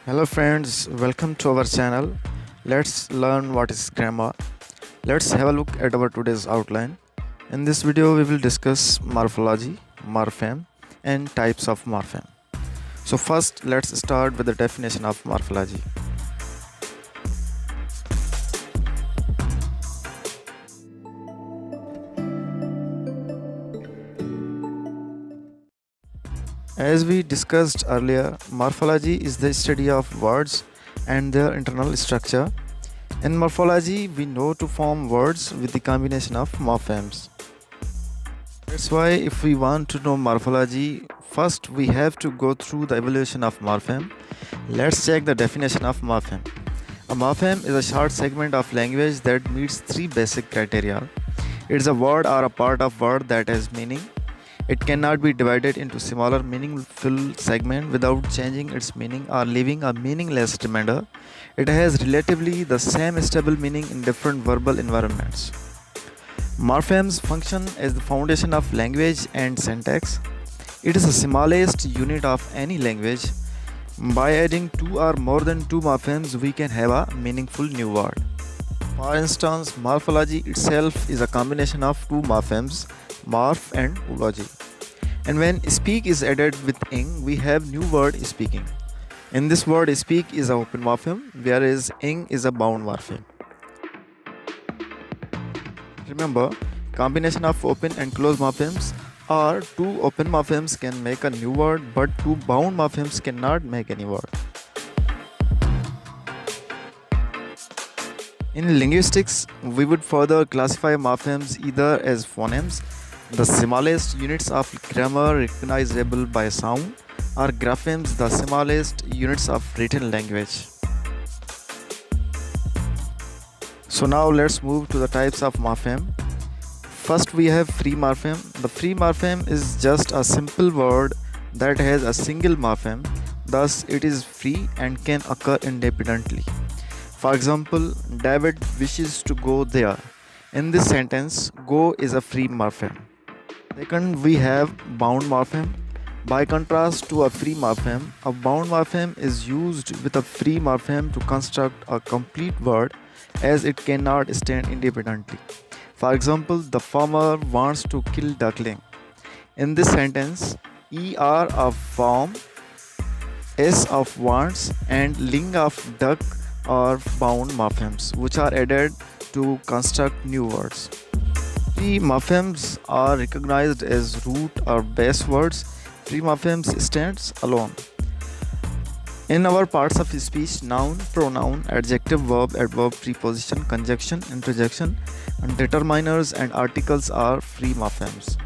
Hello friends, welcome to our channel. Let's learn what is grammar. Let's have a look at our today's outline. In this video we will discuss morphology, morpheme and types of morpheme. So first let's start with the definition of morphology. As we discussed earlier, morphology is the study of words and their internal structure. In morphology, we know to form words with the combination of morphemes. That's why if we want to know morphology, first we have to go through the evolution of morpheme. Let's check the definition of morpheme. A morpheme is a short segment of language that meets three basic criteria. It's a word or a part of word that has meaning. It cannot be divided into smaller meaningful segments without changing its meaning or leaving a meaningless remainder. It has relatively the same stable meaning in different verbal environments. Morphemes function as the foundation of language and syntax. It is the smallest unit of any language. By adding two or more than two morphemes, we can have a meaningful new word. For instance, morphology itself is a combination of two morphemes, morph and logy. And when speak is added with ing, we have new word speaking. In this word, speak is an open morpheme, whereas ing is a bound morpheme. Remember, combination of open and closed morphemes or two open morphemes can make a new word, but two bound morphemes cannot make any word. In linguistics, we would further classify morphemes either as phonemes, the smallest units of grammar recognizable by sound, or graphemes, the smallest units of written language. So now let's move to the types of morpheme. First we have free morpheme. The free morpheme is just a simple word that has a single morpheme, thus it is free and can occur independently. For example, David wishes to go there. In this sentence, go is a free morpheme. Second, we have bound morpheme. By contrast to a free morpheme, a bound morpheme is used with a free morpheme to construct a complete word as it cannot stand independently. For example, the farmer wants to kill duckling. In this sentence, er of farm, s of wants and ling of duck are bound morphemes which are added to construct new words. Free morphemes are recognized as root or base words. Free morphemes stands alone. In our parts of speech, noun, pronoun, adjective, verb, adverb, preposition, conjunction, interjection, and determiners and articles are free morphemes.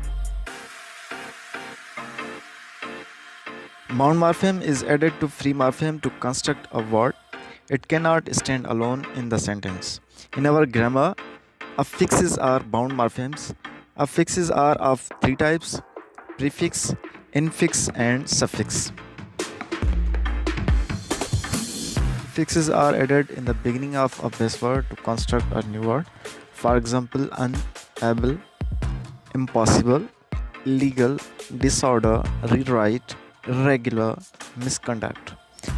Bound morpheme is added to free morpheme to construct a word. It cannot stand alone in the sentence. In our grammar, affixes are bound morphemes. Affixes are of three types: prefix, infix, and suffix. Prefixes are added in the beginning of a base word to construct a new word. For example, unable, impossible, legal, disorder, rewrite, irregular, misconduct.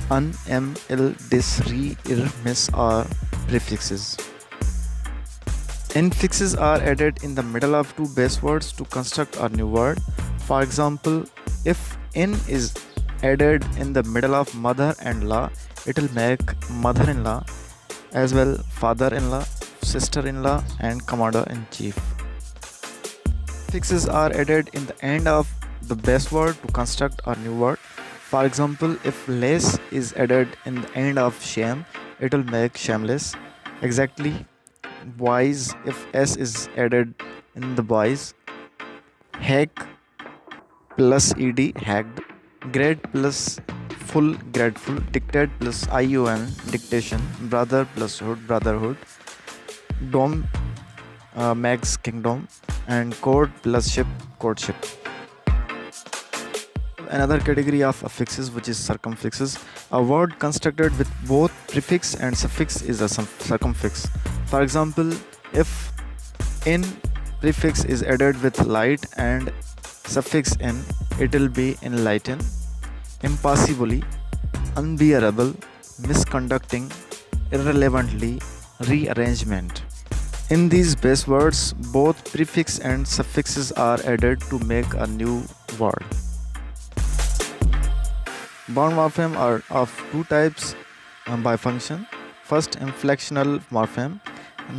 Un, em, il, dis, re, ir, mis are prefixes. Infixes are added in the middle of two base words to construct a new word. For example, if in is added in the middle of mother and law, it will make mother-in-law, as well father-in-law, sister-in-law, and commander-in-chief. Suffixes are added in the end of the base word to construct a new word. For example, if less is added in the end of shame, it will make shameless. Exactly. Wise, if s is added in the wise. Hack plus ed, hacked. Grade plus full, grateful. Dictate plus ion, dictation. Brother plus hood, brotherhood. Dome, makes kingdom. And court plus ship, courtship. Another category of affixes, which is circumfixes. A word constructed with both prefix and suffix is a circumfix. For example, if in prefix is added with light and suffix in, it will be enlighten. Impossibly, unbearable, misconducting, irrelevantly, rearrangement. In these base words, both prefix and suffixes are added to make a new word. Bound morphemes are of two types by function. First, inflectional morpheme.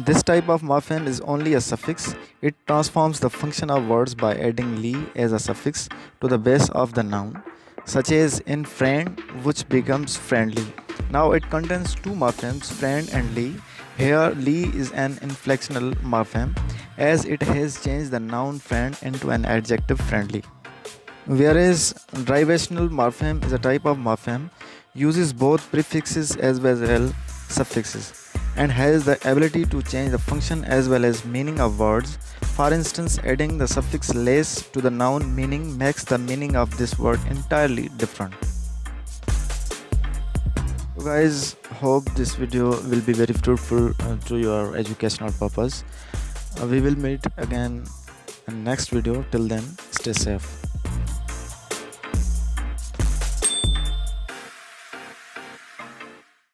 This type of morpheme is only a suffix. It transforms the function of words by adding "ly" as a suffix to the base of the noun, such as in friend, which becomes friendly. Now it contains two morphemes, friend and "ly". Here, "ly" is an inflectional morpheme as it has changed the noun friend into an adjective friendly. Whereas derivational morpheme is a type of morpheme, uses both prefixes as well as suffixes, and has the ability to change the function as well as meaning of words. For instance, adding the suffix "less" to the noun meaning makes the meaning of this word entirely different. So guys, hope this video will be very fruitful to your educational purpose. We will meet again in next video. Till then, stay safe.